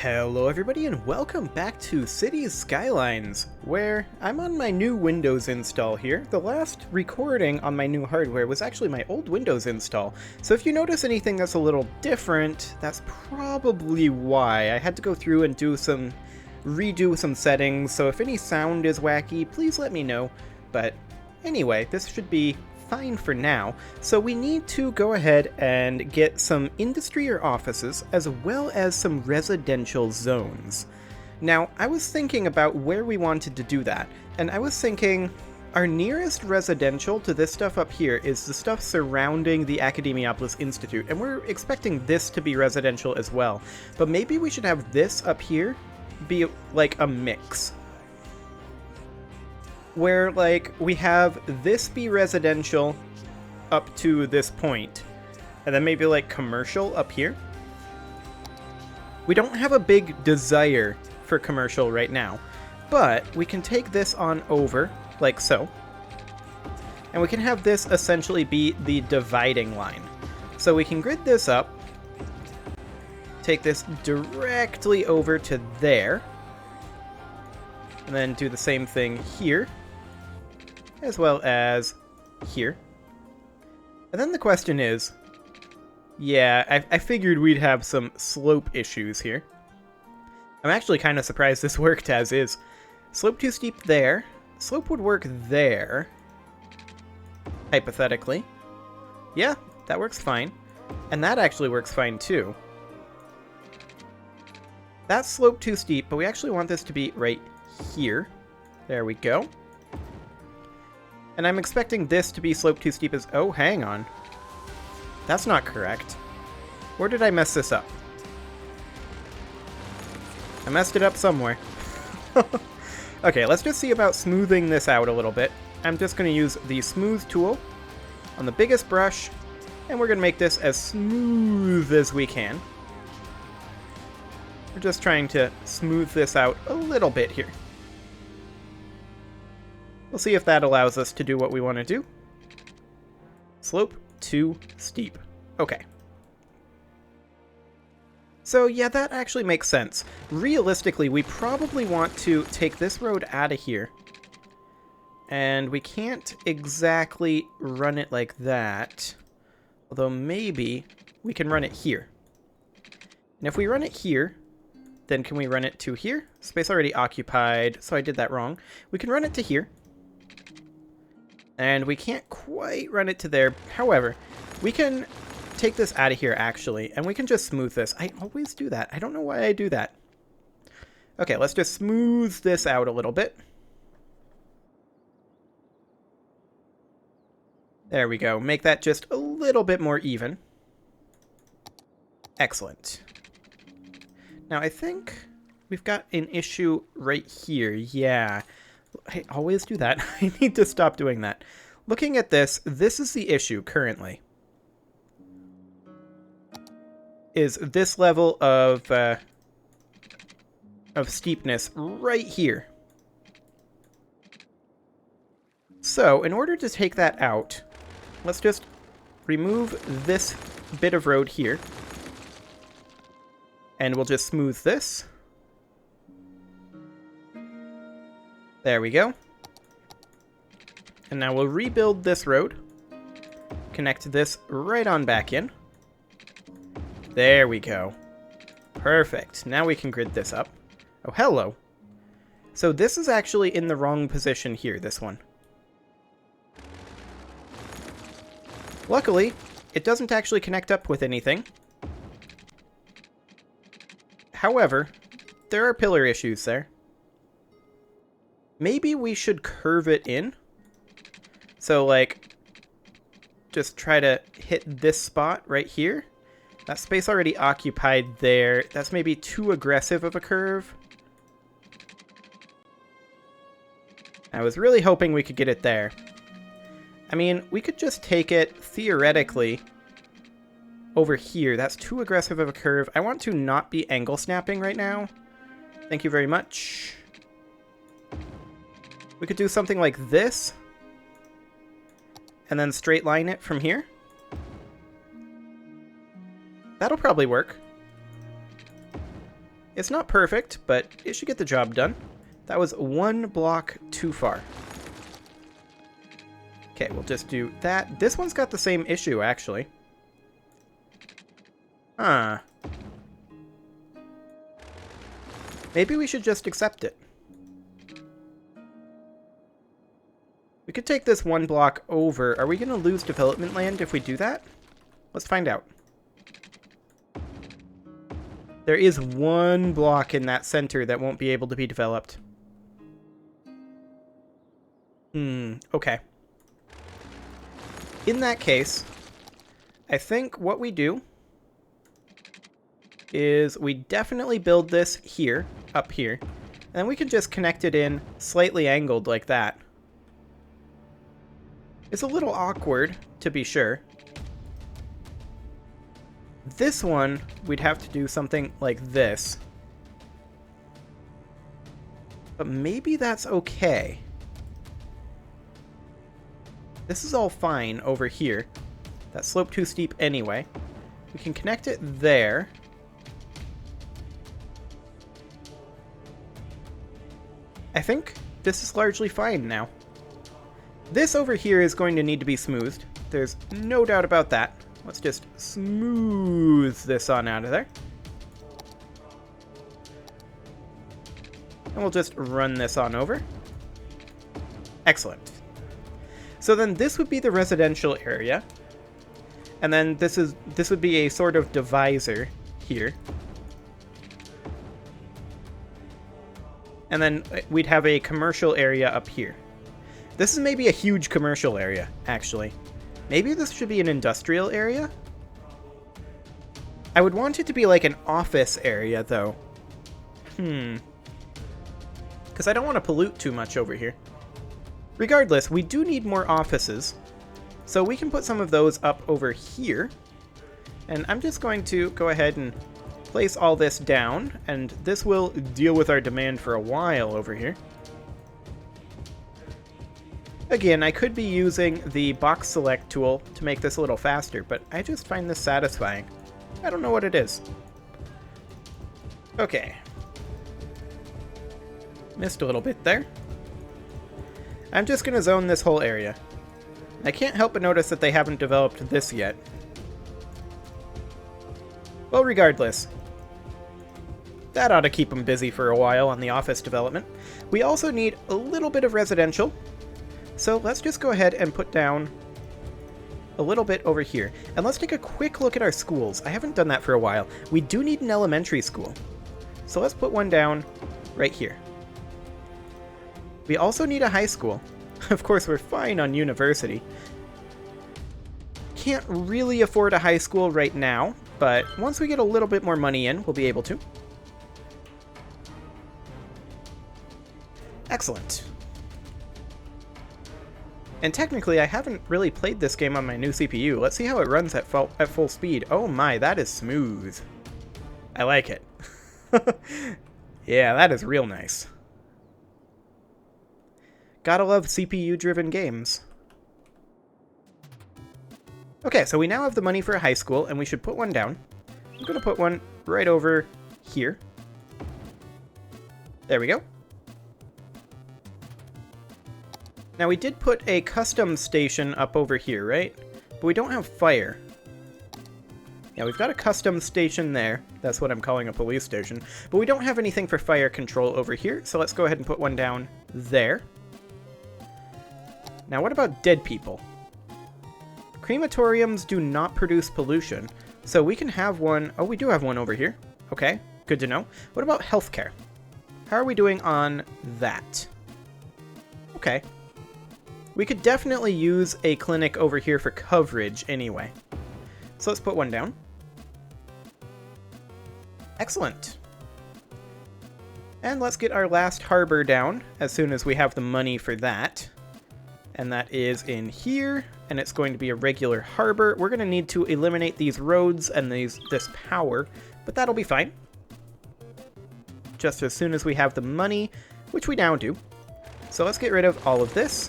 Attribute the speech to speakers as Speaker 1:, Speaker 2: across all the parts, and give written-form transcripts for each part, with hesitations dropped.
Speaker 1: Hello everybody and welcome back to Cities Skylines, where I'm on my new Windows install here. The last recording on my new hardware was actually my old Windows install, so if you notice anything that's a little different, that's probably why. I had to go through and redo some settings, so if any sound is wacky, please let me know. But anyway, this should be fine for now, so we need to go ahead and get some industry or offices as well as some residential zones. Now, I was thinking about where we wanted to do that, and I was thinking our nearest residential to this stuff up here is the stuff surrounding the Academiopolis Institute, and we're expecting this to be residential as well, but maybe we should have this up here be like a mix. Where, like, we have this be residential up to this point, and then maybe, like, commercial up here. We don't have a big desire for commercial right now, but we can take this on over, like so, and we can have this essentially be the dividing line. So we can grid this up, take this directly over to there, and then do the same thing here, as well as here. And then the question is, yeah, I figured we'd have some slope issues here. I'm actually kind of surprised this worked as is. Slope too steep there. Slope would work there, hypothetically. Yeah, that works fine. And that actually works fine too. That's slope too steep, but we actually want this to be right here. There we go. And I'm expecting this to be slope too steep as... Oh, hang on. That's not correct. Where did I mess this up? I messed it up somewhere. Okay, let's just see about smoothing this out a little bit. I'm just going to use the smooth tool on the biggest brush, and we're going to make this as smooth as we can. We're just trying to smooth this out a little bit here. We'll see if that allows us to do what we want to do. Slope too steep. Okay. So yeah, that actually makes sense. Realistically, we probably want to take this road out of here. And we can't exactly run it like that. Although maybe we can run it here. And if we run it here, then can we run it to here? Space already occupied, so I did that wrong. We can run it to here. And we can't quite run it to there. However, we can take this out of here, actually, and we can just smooth this. I always do that. I don't know why I do that. Okay, let's just smooth this out a little bit. There we go. Make that just a little bit more even. Excellent. Now, I think we've got an issue right here. Yeah. I always do that. I need to stop doing that. Looking at this, this is the issue currently. Is this level of steepness right here. So, in order to take that out, let's just remove this bit of road here. And we'll just smooth this. There we go. And now we'll rebuild this road. Connect this right on back in. There we go. Perfect. Now we can grid this up. Oh, hello. So this is actually in the wrong position here, this one. Luckily, it doesn't actually connect up with anything. However, there are pillar issues there. Maybe we should curve it in. So, like, just try to hit this spot right here. That space already occupied there. That's maybe too aggressive of a curve. I was really hoping we could get it there. I mean, we could just take it, theoretically, over here. That's too aggressive of a curve. I want to not be angle snapping right now. Thank you very much. We could do something like this, and then straight line it from here. That'll probably work. It's not perfect, but it should get the job done. That was one block too far. Okay, we'll just do that. This one's got the same issue, actually. Huh. Maybe we should just accept it. We could take this one block over. Are we going to lose development land if we do that? Let's find out. There is one block in that center that won't be able to be developed. Okay. In that case, I think what we do is we definitely build this here, up here, and then we can just connect it in slightly angled like that. It's a little awkward, to be sure. This one, we'd have to do something like this. But maybe that's okay. This is all fine over here. That slope too steep anyway. We can connect it there. I think this is largely fine now. This over here is going to need to be smoothed. There's no doubt about that. Let's just smooth this on out of there. And we'll just run this on over. Excellent. So then this would be the residential area. And then this would be a sort of divisor here. And then we'd have a commercial area up here. This is maybe a huge commercial area, actually. Maybe this should be an industrial area? I would want it to be like an office area, though. Because I don't want to pollute too much over here. Regardless, we do need more offices. So we can put some of those up over here. And I'm just going to go ahead and place all this down. And this will deal with our demand for a while over here. Again, I could be using the box select tool to make this a little faster, but I just find this satisfying. I don't know what it is. Okay. Missed a little bit there. I'm just going to zone this whole area. I can't help but notice that they haven't developed this yet. Well, regardless, that ought to keep them busy for a while on the office development. We also need a little bit of residential. So let's just go ahead and put down a little bit over here. And let's take a quick look at our schools. I haven't done that for a while. We do need an elementary school. So let's put one down right here. We also need a high school. Of course, we're fine on university. Can't really afford a high school right now, but once we get a little bit more money in, we'll be able to. Excellent. And technically, I haven't really played this game on my new CPU. Let's see how it runs at full speed. Oh my, that is smooth. I like it. Yeah, that is real nice. Gotta love CPU-driven games. Okay, so we now have the money for a high school, and we should put one down. I'm gonna put one right over here. There we go. Now, we did put a custom station up over here, right? But we don't have fire. Yeah, we've got a custom station there. That's what I'm calling a police station. But we don't have anything for fire control over here, so let's go ahead and put one down there. Now, what about dead people? Crematoriums do not produce pollution, so we can have one. Oh, we do have one over here. Okay, good to know. What about healthcare? How are we doing on that? Okay. We could definitely use a clinic over here for coverage anyway. So let's put one down. Excellent. And let's get our last harbor down as soon as we have the money for that. And that is in here, and it's going to be a regular harbor. We're going to need to eliminate these roads and this power, but that'll be fine. Just as soon as we have the money, which we now do. So let's get rid of all of this.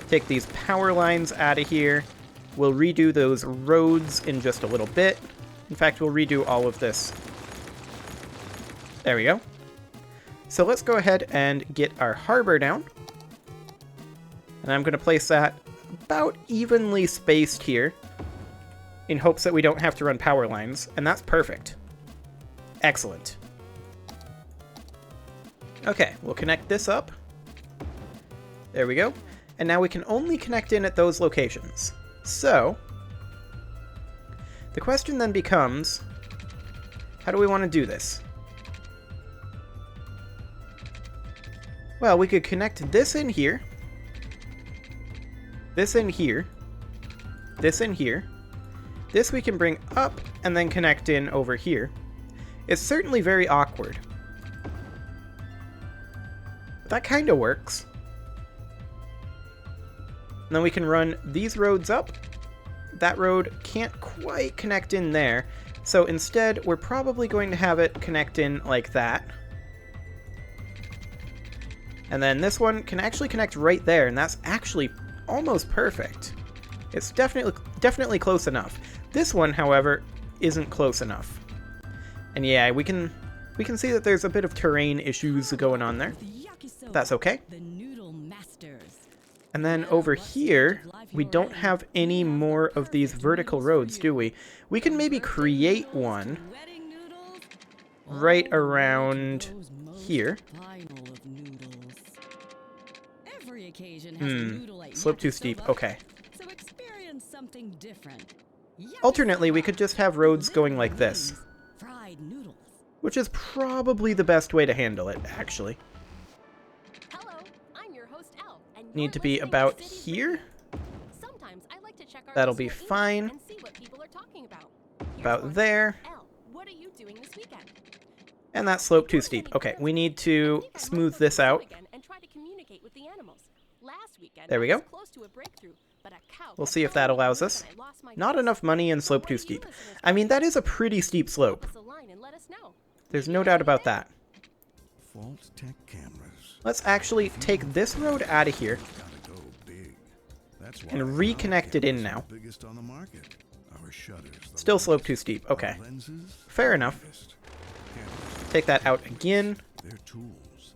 Speaker 1: Take these power lines out of here. We'll redo those roads in just a little bit. In fact, we'll redo all of this. There we go. So let's go ahead and get our harbor down. And I'm going to place that about evenly spaced here in hopes that we don't have to run power lines. And that's perfect. Excellent. Okay, we'll connect this up. There we go. And now we can only connect in at those locations. So, the question then becomes, how do we want to do this? Well, we could connect this in here, this in here, this in here, this we can bring up and then connect in over here. It's certainly very awkward. But that kind of works. And then we can run these roads up. That road can't quite connect in there. So instead, we're probably going to have it connect in like that. And then this one can actually connect right there, and that's actually almost perfect. It's definitely close enough. This one, however, isn't close enough. And yeah, we can see that there's a bit of terrain issues going on there. That's okay. And then over here, we don't have any more of these vertical roads, do we? We can maybe create one right around here. Slope too steep. Okay. Alternately, we could just have roads going like this, which is probably the best way to handle it, actually. Need to be about here. That'll be fine. About there. And that slope too steep. Okay, we need to smooth this out. There we go. We'll see if that allows us. Not enough money and slope too steep. I mean, that is a pretty steep slope. There's no doubt about that. Let's actually take this road out of here and reconnect it in now. Still slope too steep. Okay. Fair enough. Take that out again.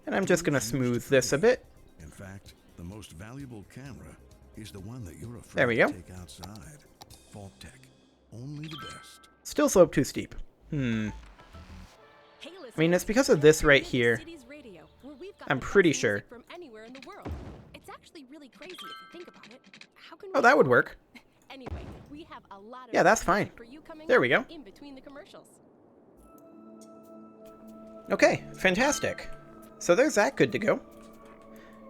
Speaker 1: And I'm just going to smooth this a bit.
Speaker 2: In fact, the most valuable camera is the one that you're afraid
Speaker 1: there we go.
Speaker 2: To take outside. Fault Tech. Only the best.
Speaker 1: Still slope too steep. I mean, it's because of this right here. I'm pretty sure. Oh, that would work. Yeah, that's fine. There we go. Okay, fantastic. So there's that good to go.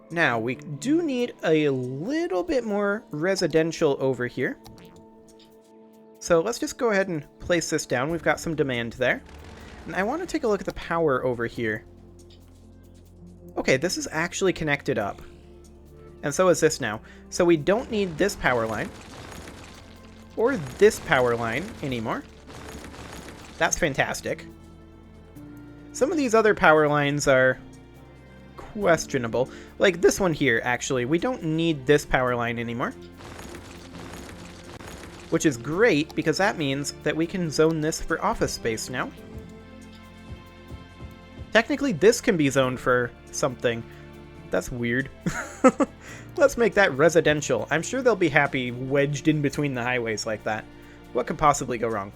Speaker 1: Now, we do need a little bit more residential over here. So let's just go ahead and place this down. We've got some demand there. And I want to take a look at the power over here. Okay, this is actually connected up. And so is this now. So we don't need this power line. Or this power line anymore. That's fantastic. Some of these other power lines are questionable. Like this one here, actually. We don't need this power line anymore. Which is great, because that means that we can zone this for office space now. Technically, this can be zoned for something. That's weird. Let's make that residential. I'm sure they'll be happy wedged in between the highways like that. What could possibly go wrong?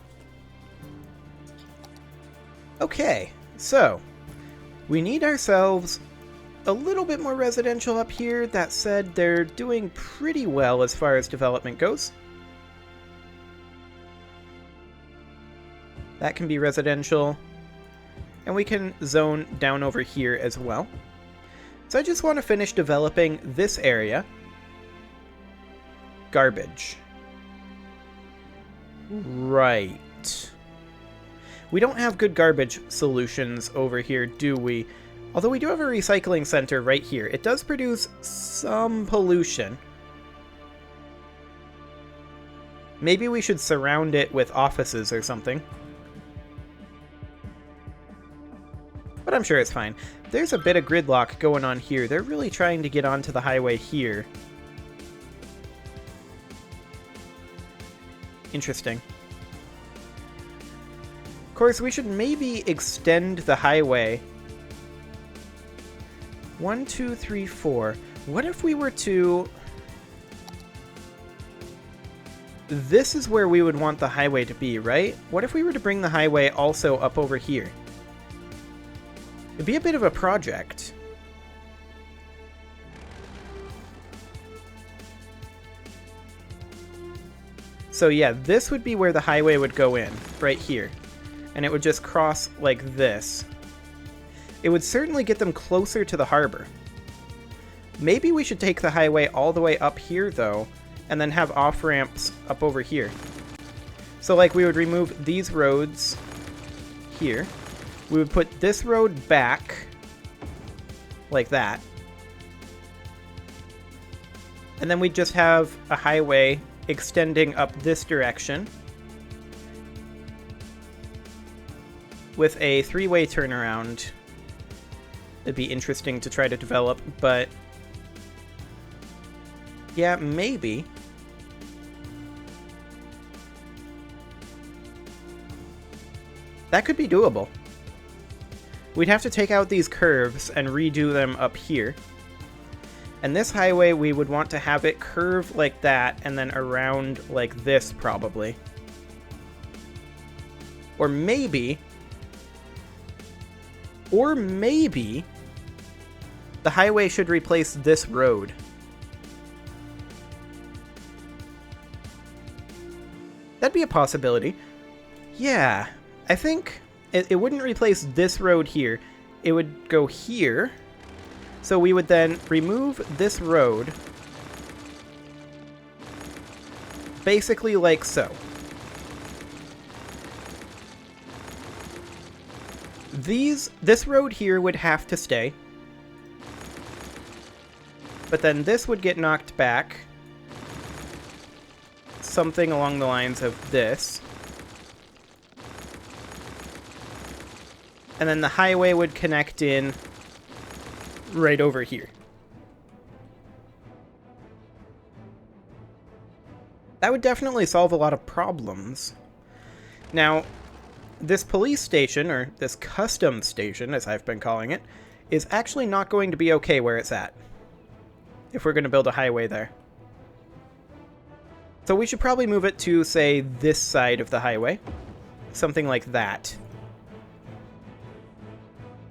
Speaker 1: Okay, so we need ourselves a little bit more residential up here. That said, they're doing pretty well as far as development goes. That can be residential. And we can zone down over here as well. So I just want to finish developing this area. Garbage. Right. We don't have good garbage solutions over here, do we? Although we do have a recycling center right here. It does produce some pollution. Maybe we should surround it with offices or something. But I'm sure it's fine. There's a bit of gridlock going on here. They're really trying to get onto the highway here. Interesting. course, we should maybe extend the highway. 1, 2, 3, 4. What if we were to... This is where we would want the highway to be, right? What if we were to bring the highway also up over here? It'd be a bit of a project. So yeah, this would be where the highway would go in, right here. And it would just cross like this. It would certainly get them closer to the harbor. Maybe we should take the highway all the way up here, though, and then have off-ramps up over here. So, like, we would remove these roads here. We would put this road back, like that. And then we'd just have a highway extending up this direction with a three-way turnaround. It'd be interesting to try to develop, but yeah, maybe. That could be doable. We'd have to take out these curves and redo them up here. And this highway, we would want to have it curve like that and then around like this, probably. Or maybe the highway should replace this road. That'd be a possibility. Yeah, I think it wouldn't replace this road here. It would go here. So we would then remove this road. Basically like so. This road here would have to stay. But then this would get knocked back. Something along the lines of this. And then the highway would connect in right over here. That would definitely solve a lot of problems. Now, this police station, or this custom station, as I've been calling it, is actually not going to be okay where it's at, if we're going to build a highway there. So we should probably move it to, say, this side of the highway. Something like that.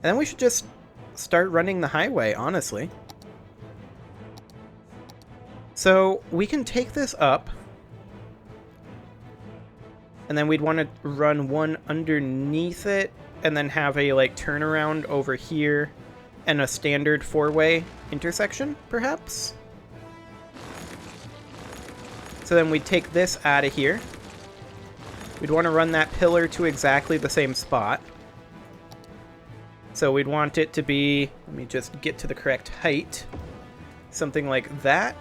Speaker 1: And then we should just start running the highway, honestly. So we can take this up. And then we'd want to run one underneath it. And then have a, like, turnaround over here. And a standard four-way intersection, perhaps? So then we'd take this out of here. We'd want to run that pillar to exactly the same spot. So we'd want it to be, let me just get to the correct height, something like that.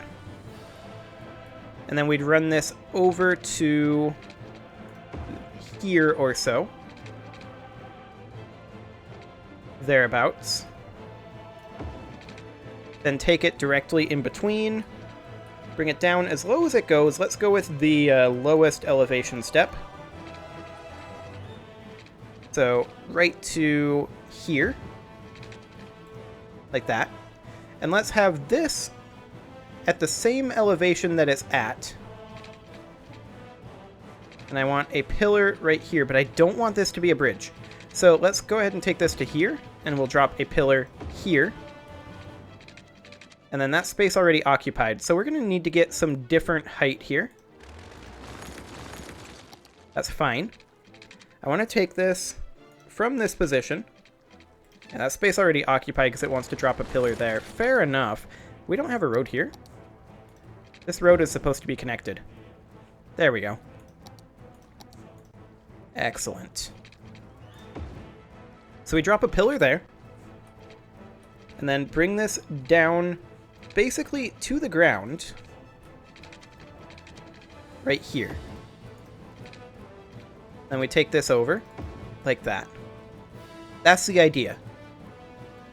Speaker 1: And then we'd run this over to here or so. Thereabouts. Then take it directly in between. Bring it down as low as it goes. Let's go with the lowest elevation step. So right to here. Like that. And let's have this at the same elevation that it's at. And I want a pillar right here, but I don't want this to be a bridge. So let's go ahead and take this to here, and we'll drop a pillar here. And then that space already occupied. So we're going to need to get some different height here. That's fine. I want to take this from this position. And that space already occupied because it wants to drop a pillar there. Fair enough. We don't have a road here. This road is supposed to be connected. There we go. Excellent. So we drop a pillar there. And then bring this down basically to the ground. Right here. Then we take this over. Like that. That's the idea.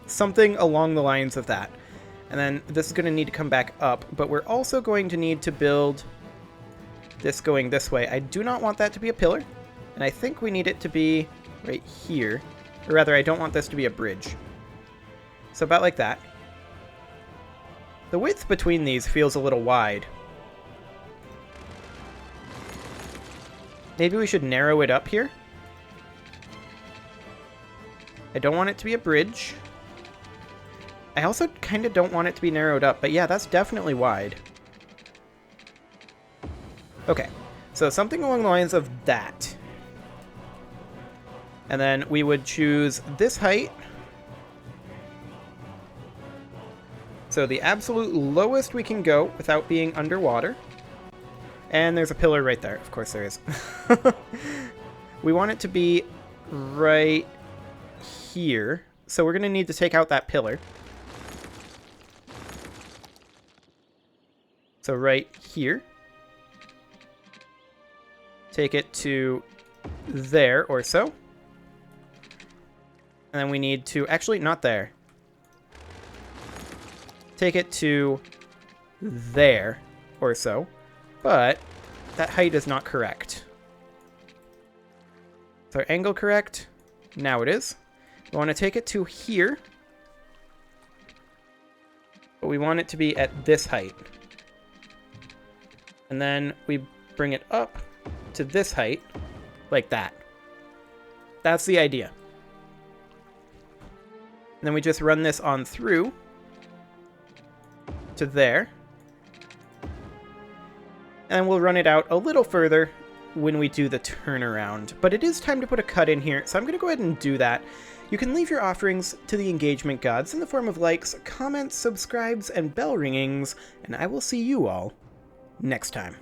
Speaker 1: Something along the lines of that. And then this is going to need to come back up, but we're also going to need to build this going this way. I do not want that to be a pillar, and I think we need it to be right here. Or rather, I don't want this to be a bridge. So about like that. The width between these feels a little wide. Maybe we should narrow it up here. I don't want it to be a bridge. I also kind of don't want it to be narrowed up, but yeah, that's definitely wide. Okay, so something along the lines of that. And then we would choose this height. So the absolute lowest we can go without being underwater. And there's a pillar right there. Of course there is. We want it to be right here. So we're going to need to take out that pillar. So right here. Take it to there or so. And then we need to... Actually, not there. Take it to there or so. But that height is not correct. Is our angle correct? Now it is. We want to take it to here. But we want it to be at this height. And then we bring it up to this height, like that. That's the idea. And then we just run this on through to there. And we'll run it out a little further when we do the turnaround. But it is time to put a cut in here, so I'm going to go ahead and do that. You can leave your offerings to the engagement gods in the form of likes, comments, subscribes, and bell ringings, and I will see you all next time.